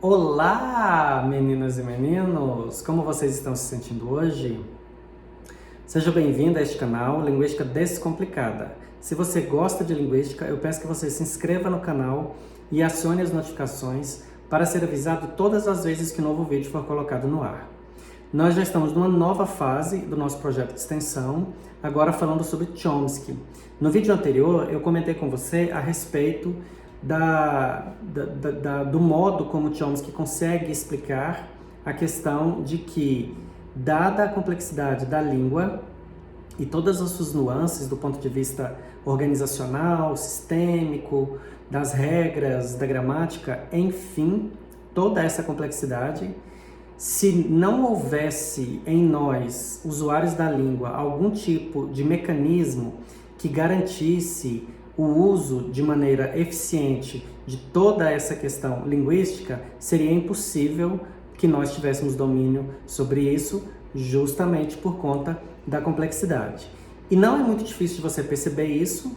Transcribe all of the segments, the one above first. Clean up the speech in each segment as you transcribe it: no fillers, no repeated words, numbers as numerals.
Olá, meninas e meninos! Como vocês estão se sentindo hoje? Seja bem-vindo a este canal Linguística Descomplicada. Se você gosta de linguística, eu peço que você se inscreva no canal e acione as notificações para ser avisado todas as vezes que um novo vídeo for colocado no ar. Nós já estamos numa nova fase do nosso projeto de extensão, agora falando sobre Chomsky. No vídeo anterior, eu comentei com você a respeito do modo como Chomsky consegue explicar a questão de que, dada a complexidade da língua e todas as suas nuances do ponto de vista organizacional, sistêmico, das regras, da gramática, enfim, toda essa complexidade, se não houvesse em nós, usuários da língua, algum tipo de mecanismo que garantisse o uso de maneira eficiente de toda essa questão linguística, seria impossível que nós tivéssemos domínio sobre isso, justamente por conta da complexidade. E não é muito difícil de você perceber isso,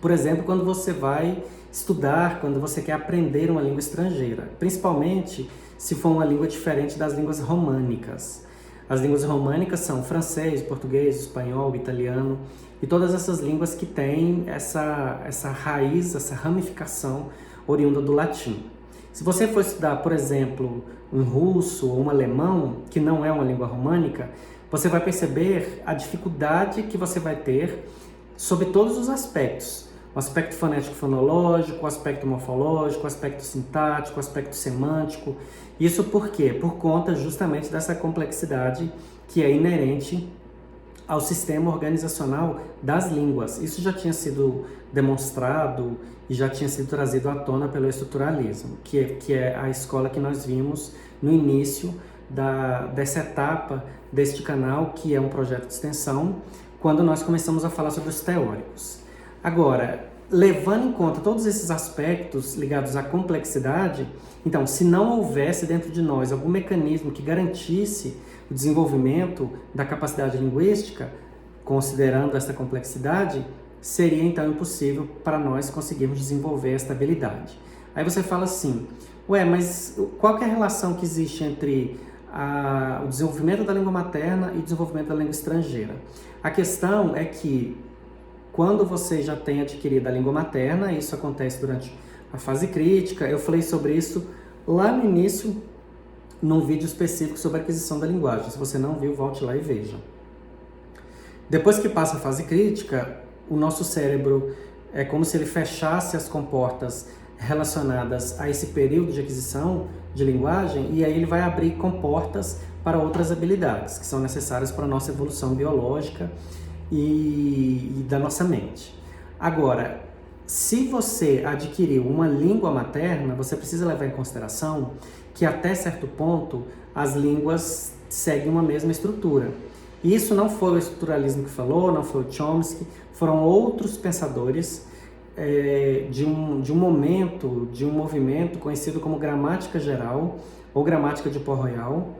por exemplo, quando você vai estudar, quando você quer aprender uma língua estrangeira, principalmente se for uma língua diferente das línguas românicas. As línguas românicas são francês, português, espanhol, italiano e todas essas línguas que têm essa raiz, essa ramificação oriunda do latim. Se você for estudar, por exemplo, um russo ou um alemão, que não é uma língua românica, você vai perceber a dificuldade que você vai ter sobre todos os aspectos. O aspecto fonético-fonológico, o aspecto morfológico, o aspecto sintático, o aspecto semântico. Isso por quê? Por conta justamente dessa complexidade que é inerente ao sistema organizacional das línguas. Isso já tinha sido demonstrado e já tinha sido trazido à tona pelo estruturalismo, que é a escola que nós vimos no início dessa etapa deste canal, que é um projeto de extensão, quando nós começamos a falar sobre os teóricos. Agora, levando em conta todos esses aspectos ligados à complexidade, então, se não houvesse dentro de nós algum mecanismo que garantisse o desenvolvimento da capacidade linguística, considerando essa complexidade, seria então impossível para nós conseguirmos desenvolver esta habilidade. Aí você fala assim, mas qual que é a relação que existe entre o desenvolvimento da língua materna e o desenvolvimento da língua estrangeira? A questão é que quando você já tem adquirido a língua materna, isso acontece durante a fase crítica, eu falei sobre isso lá no início, num vídeo específico sobre a aquisição da linguagem. Se você não viu, volte lá e veja. Depois que passa a fase crítica, o nosso cérebro é como se ele fechasse as comportas relacionadas a esse período de aquisição de linguagem, e aí ele vai abrir comportas para outras habilidades que são necessárias para a nossa evolução biológica e da nossa mente. Agora, se você adquiriu uma língua materna, você precisa levar em consideração que até certo ponto as línguas seguem uma mesma estrutura. E isso não foi o estruturalismo que falou, não foi o Chomsky, foram outros pensadores de um momento, de um movimento conhecido como gramática geral ou gramática de Port-Royal.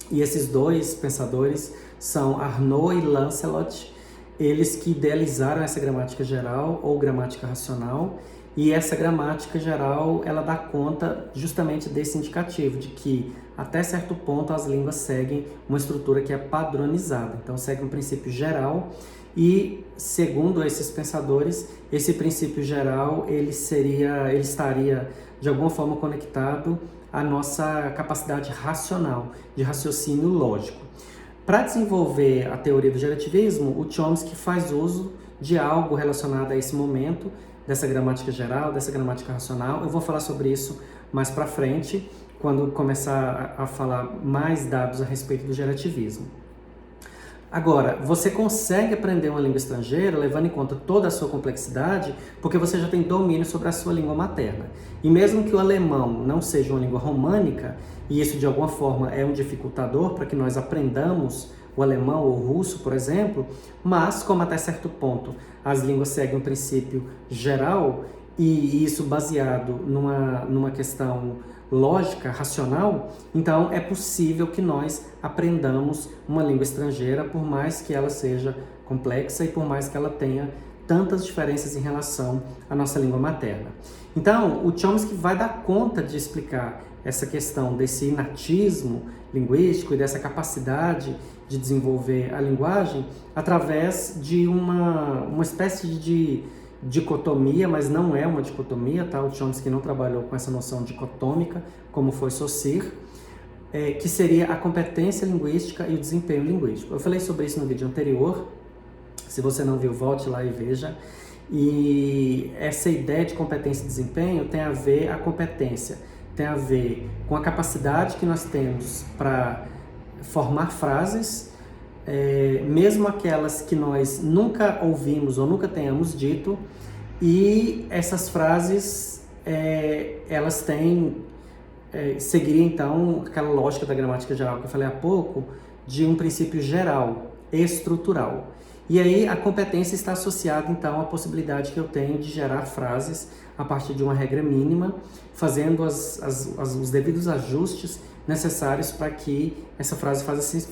E esses dois pensadores são Arnaud e Lancelot, eles que idealizaram essa gramática geral ou gramática racional, e essa gramática geral ela dá conta justamente desse indicativo, de que até certo ponto as línguas seguem uma estrutura que é padronizada, então segue um princípio geral, e segundo esses pensadores, esse princípio geral ele estaria de alguma forma conectado à nossa capacidade racional, de raciocínio lógico. Para desenvolver a teoria do gerativismo, o Chomsky faz uso de algo relacionado a esse momento, dessa gramática geral, dessa gramática racional. Eu vou falar sobre isso mais para frente, quando começar a falar mais dados a respeito do gerativismo. Agora, você consegue aprender uma língua estrangeira levando em conta toda a sua complexidade, porque você já tem domínio sobre a sua língua materna. E mesmo que o alemão não seja uma língua românica, e isso de alguma forma é um dificultador para que nós aprendamos o alemão ou o russo, por exemplo, mas como até certo ponto as línguas seguem um princípio geral, e isso baseado numa questão lógica, racional, então é possível que nós aprendamos uma língua estrangeira, por mais que ela seja complexa e por mais que ela tenha tantas diferenças em relação à nossa língua materna. Então, o Chomsky vai dar conta de explicar essa questão desse inatismo linguístico e dessa capacidade de desenvolver a linguagem através de uma espécie de dicotomia, mas não é uma dicotomia, tá? O Chomsky não trabalhou com essa noção dicotômica, como foi Saussure, que seria a competência linguística e o desempenho linguístico. Eu falei sobre isso no vídeo anterior, se você não viu, volte lá e veja. E essa ideia de competência e desempenho tem a ver, a competência tem a ver com a capacidade que nós temos para formar frases, mesmo aquelas que nós nunca ouvimos ou nunca tenhamos dito, e essas frases, elas têm, seguiria então aquela lógica da gramática geral que eu falei há pouco, de um princípio geral, estrutural. E aí a competência está associada então à possibilidade que eu tenho de gerar frases a partir de uma regra mínima, fazendo os devidos ajustes necessários para que essa frase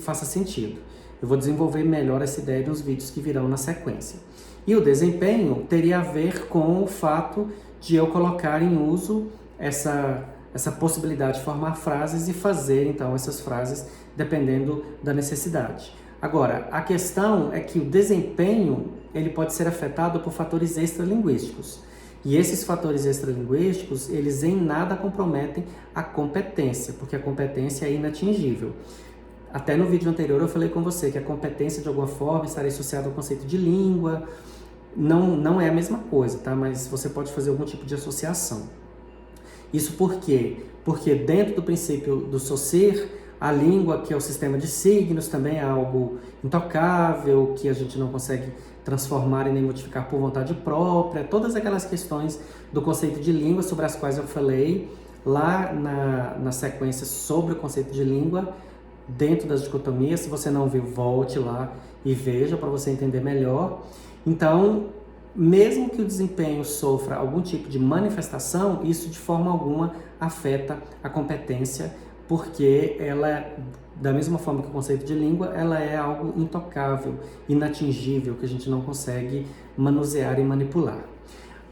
faça sentido. Eu vou desenvolver melhor essa ideia nos vídeos que virão na sequência. E o desempenho teria a ver com o fato de eu colocar em uso essa possibilidade de formar frases e fazer então essas frases dependendo da necessidade. Agora, a questão é que o desempenho ele pode ser afetado por fatores extralinguísticos. E esses fatores extralinguísticos, eles em nada comprometem a competência, porque a competência é inatingível. Até no vídeo anterior eu falei com você que a competência de alguma forma estaria associada ao conceito de língua. Não é a mesma coisa, tá? Mas você pode fazer algum tipo de associação. Isso por quê? Porque dentro do princípio do Saussure, a língua, que é o sistema de signos, também é algo intocável, que a gente não consegue transformar e nem modificar por vontade própria. Todas aquelas questões do conceito de língua sobre as quais eu falei lá na sequência sobre o conceito de língua, dentro das dicotomias. Se você não viu, volte lá e veja para você entender melhor. Então, mesmo que o desempenho sofra algum tipo de manifestação, isso de forma alguma afeta a competência, porque ela, da mesma forma que o conceito de língua, ela é algo intocável, inatingível, que a gente não consegue manusear e manipular.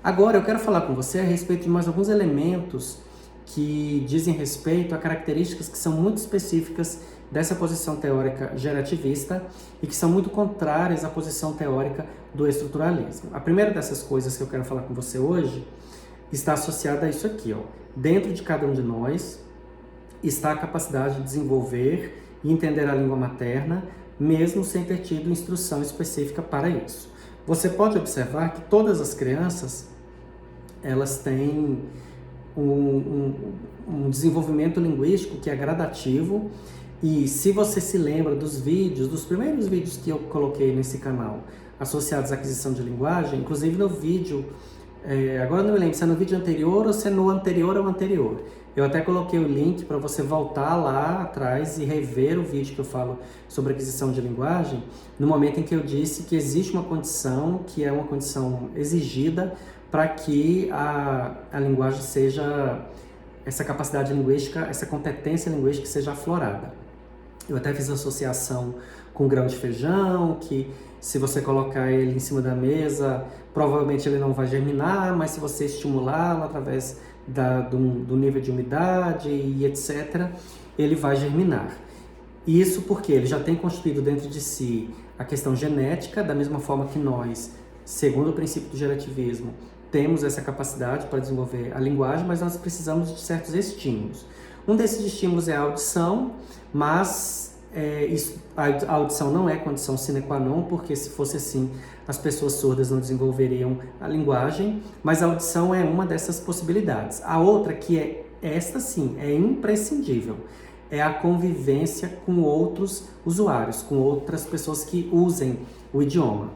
Agora eu quero falar com você a respeito de mais alguns elementos que dizem respeito a características que são muito específicas dessa posição teórica gerativista e que são muito contrárias à posição teórica do estruturalismo. A primeira dessas coisas que eu quero falar com você hoje está associada a isso aqui, ó. Dentro de cada um de nós está a capacidade de desenvolver e entender a língua materna, mesmo sem ter tido instrução específica para isso. Você pode observar que todas as crianças, elas têm um desenvolvimento linguístico que é gradativo, e se você se lembra dos primeiros vídeos que eu coloquei nesse canal, associados à aquisição de linguagem, inclusive no vídeo, agora não me lembro se é no vídeo anterior ou se é no anterior ao anterior, eu até coloquei o link para você voltar lá atrás e rever o vídeo que eu falo sobre aquisição de linguagem, no momento em que eu disse que existe uma condição, que é uma condição exigida para que a linguagem seja, essa capacidade linguística, essa competência linguística seja aflorada. Eu até fiz associação com grão de feijão, que se você colocar ele em cima da mesa, provavelmente ele não vai germinar, mas se você estimulá-lo através do nível de umidade e etc., ele vai germinar. Isso porque ele já tem constituído dentro de si a questão genética, da mesma forma que nós, segundo o princípio do gerativismo, temos essa capacidade para desenvolver a linguagem, mas nós precisamos de certos estímulos. Um desses estímulos é a audição, mas a audição não é condição sine qua non, porque se fosse assim, as pessoas surdas não desenvolveriam a linguagem, mas a audição é uma dessas possibilidades. A outra, que esta sim, é imprescindível, é a convivência com outros usuários, com outras pessoas que usem o idioma.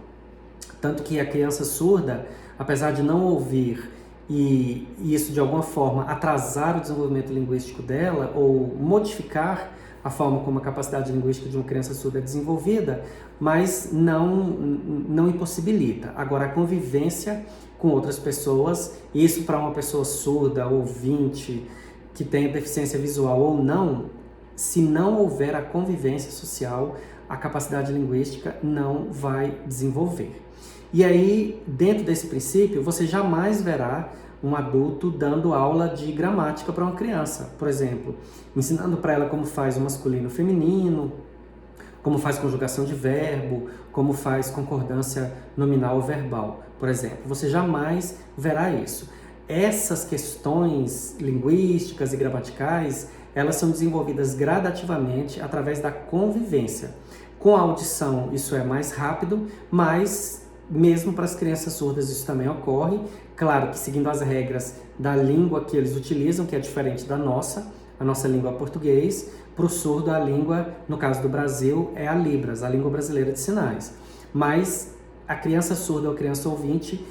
Tanto que a criança surda, apesar de não ouvir e isso de alguma forma atrasar o desenvolvimento linguístico dela ou modificar a forma como a capacidade linguística de uma criança surda é desenvolvida, mas não impossibilita. Agora, a convivência com outras pessoas, isso para uma pessoa surda, ouvinte, que tenha deficiência visual ou não, se não houver a convivência social, a capacidade linguística não vai desenvolver. E aí, dentro desse princípio, você jamais verá um adulto dando aula de gramática para uma criança, por exemplo, ensinando para ela como faz o masculino e o feminino, como faz conjugação de verbo, como faz concordância nominal ou verbal, por exemplo. Você jamais verá isso. Essas questões linguísticas e gramaticais, elas são desenvolvidas gradativamente através da convivência. Com a audição isso é mais rápido, mas mesmo para as crianças surdas isso também ocorre. Claro que seguindo as regras da língua que eles utilizam, que é diferente da nossa, a nossa língua é português. Para o surdo, a língua, no caso do Brasil, é a Libras, a língua brasileira de sinais. Mas a criança surda ou a criança ouvinte,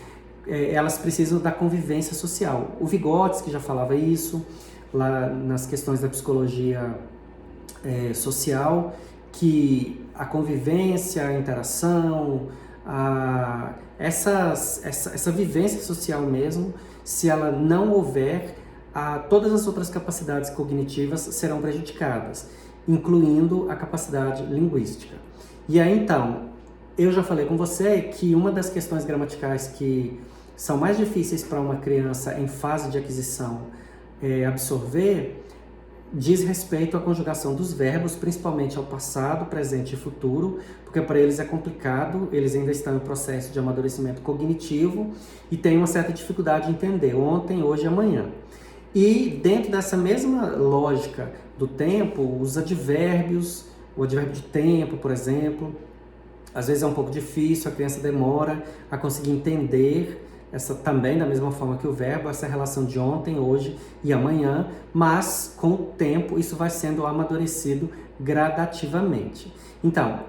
elas precisam da convivência social. O Vygotsky já falava isso, lá nas questões da psicologia social, que a convivência, a interação, essa vivência social mesmo, se ela não houver, todas as outras capacidades cognitivas serão prejudicadas, incluindo a capacidade linguística. E aí então, eu já falei com você que uma das questões gramaticais que são mais difíceis para uma criança em fase de aquisição absorver diz respeito à conjugação dos verbos, principalmente ao passado, presente e futuro, porque para eles é complicado, eles ainda estão em processo de amadurecimento cognitivo e têm uma certa dificuldade de entender ontem, hoje e amanhã. E dentro dessa mesma lógica do tempo, os advérbios, o advérbio de tempo, por exemplo, às vezes é um pouco difícil, a criança demora a conseguir entender essa também, da mesma forma que o verbo, essa relação de ontem, hoje e amanhã, mas com o tempo isso vai sendo amadurecido gradativamente. Então,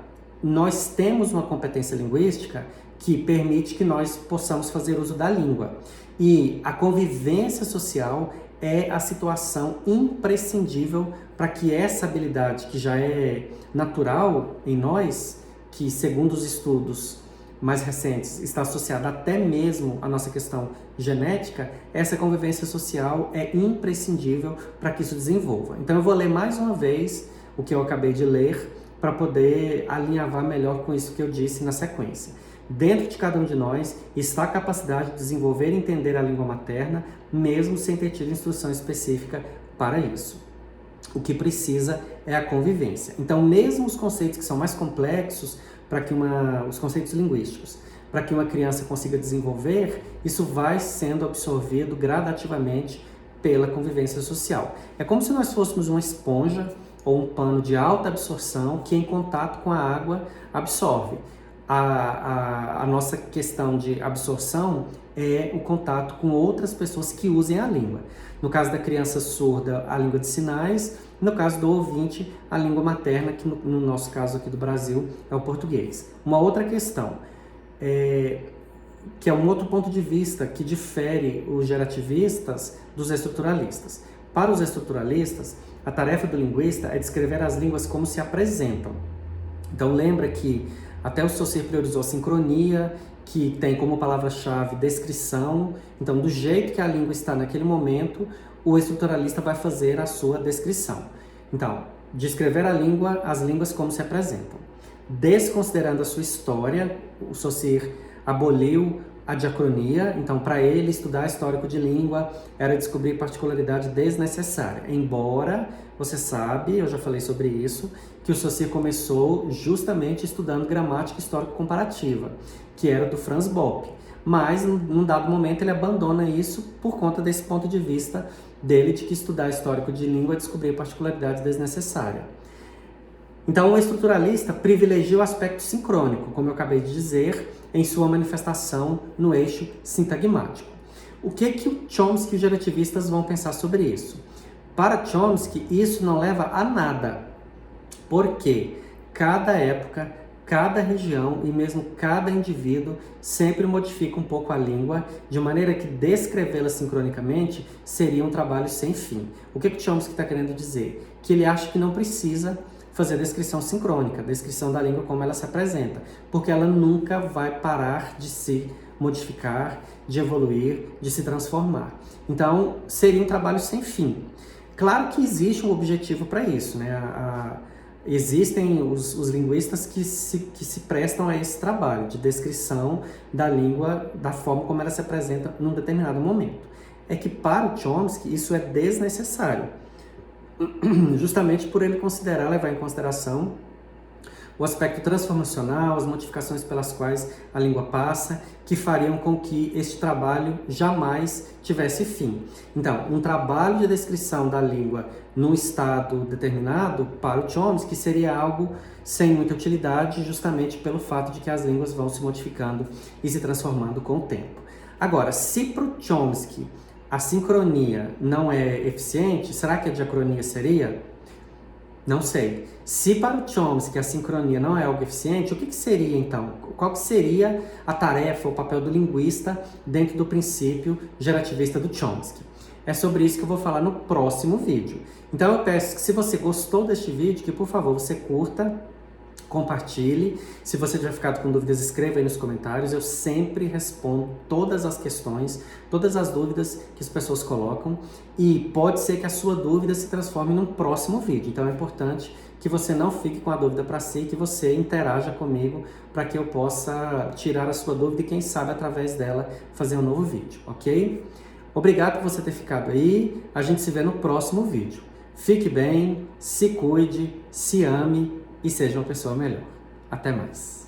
nós temos uma competência linguística que permite que nós possamos fazer uso da língua. E a convivência social é a situação imprescindível para que essa habilidade, que já é natural em nós, que segundo os estudos mais recentes está associada até mesmo à nossa questão genética, essa convivência social é imprescindível para que isso desenvolva. Então eu vou ler mais uma vez o que eu acabei de ler para poder alinhavar melhor com isso que eu disse na sequência. Dentro de cada um de nós está a capacidade de desenvolver e entender a língua materna, mesmo sem ter tido instrução específica para isso. O que precisa é a convivência. Então, mesmo os conceitos que são mais complexos, os conceitos linguísticos, para que uma criança consiga desenvolver, isso vai sendo absorvido gradativamente pela convivência social. É como se nós fôssemos uma esponja ou um pano de alta absorção que em contato com a água absorve. A nossa questão de absorção é o contato com outras pessoas que usem a língua. No caso da criança surda, a língua de sinais. No caso do ouvinte, a língua materna, que no nosso caso aqui do Brasil é o português. Uma outra questão, que é um outro ponto de vista que difere os gerativistas dos estruturalistas. Para os estruturalistas, a tarefa do linguista é descrever as línguas como se apresentam. Então lembra que até o Saussure priorizou a sincronia, que tem como palavra-chave descrição. Então, do jeito que a língua está naquele momento, o estruturalista vai fazer a sua descrição. Então, descrever as línguas como se apresentam. Desconsiderando a sua história, o Saussure aboliu a diacronia. Então, para ele, estudar histórico de língua era descobrir particularidade desnecessária. Embora, você sabe, eu já falei sobre isso, que o Saussure começou justamente estudando gramática histórico-comparativa, que era do Franz Bopp. Mas, num dado momento, ele abandona isso por conta desse ponto de vista dele de que estudar histórico de língua é descobrir particularidade desnecessária. Então, o estruturalista privilegia o aspecto sincrônico, como eu acabei de dizer, em sua manifestação no eixo sintagmático. O que o Chomsky e os gerativistas vão pensar sobre isso? Para Chomsky, isso não leva a nada, porque cada época, cada região e mesmo cada indivíduo sempre modifica um pouco a língua, de maneira que descrevê-la sincronicamente seria um trabalho sem fim. O que Chomsky está querendo dizer? Que ele acha que não precisa fazer descrição sincrônica, descrição da língua como ela se apresenta, porque ela nunca vai parar de se modificar, de evoluir, de se transformar. Então, seria um trabalho sem fim. Claro que existe um objetivo para isso, né? Existem os linguistas que se prestam a esse trabalho de descrição da língua, da forma como ela se apresenta num determinado momento. É que para o Chomsky isso é desnecessário, justamente por ele levar em consideração o aspecto transformacional, as modificações pelas quais a língua passa, que fariam com que este trabalho jamais tivesse fim. Então, um trabalho de descrição da língua num estado determinado, para o Chomsky, seria algo sem muita utilidade, justamente pelo fato de que as línguas vão se modificando e se transformando com o tempo. Agora, se para o Chomsky a sincronia não é eficiente, será que a diacronia seria? Não sei. Se para o Chomsky a sincronia não é algo eficiente, o que seria então? Qual que seria a tarefa, o papel do linguista dentro do princípio gerativista do Chomsky? É sobre isso que eu vou falar no próximo vídeo. Então eu peço que, se você gostou deste vídeo, que por favor você curta, compartilhe. Se você tiver ficado com dúvidas, escreva aí nos comentários. Eu sempre respondo todas as questões, todas as dúvidas que as pessoas colocam. E pode ser que a sua dúvida se transforme num próximo vídeo. Então é importante que você não fique com a dúvida para si, que você interaja comigo para que eu possa tirar a sua dúvida e, quem sabe, através dela, fazer um novo vídeo, ok? Obrigado por você ter ficado aí. A gente se vê no próximo vídeo. Fique bem, se cuide, se ame e seja uma pessoa melhor. Até mais.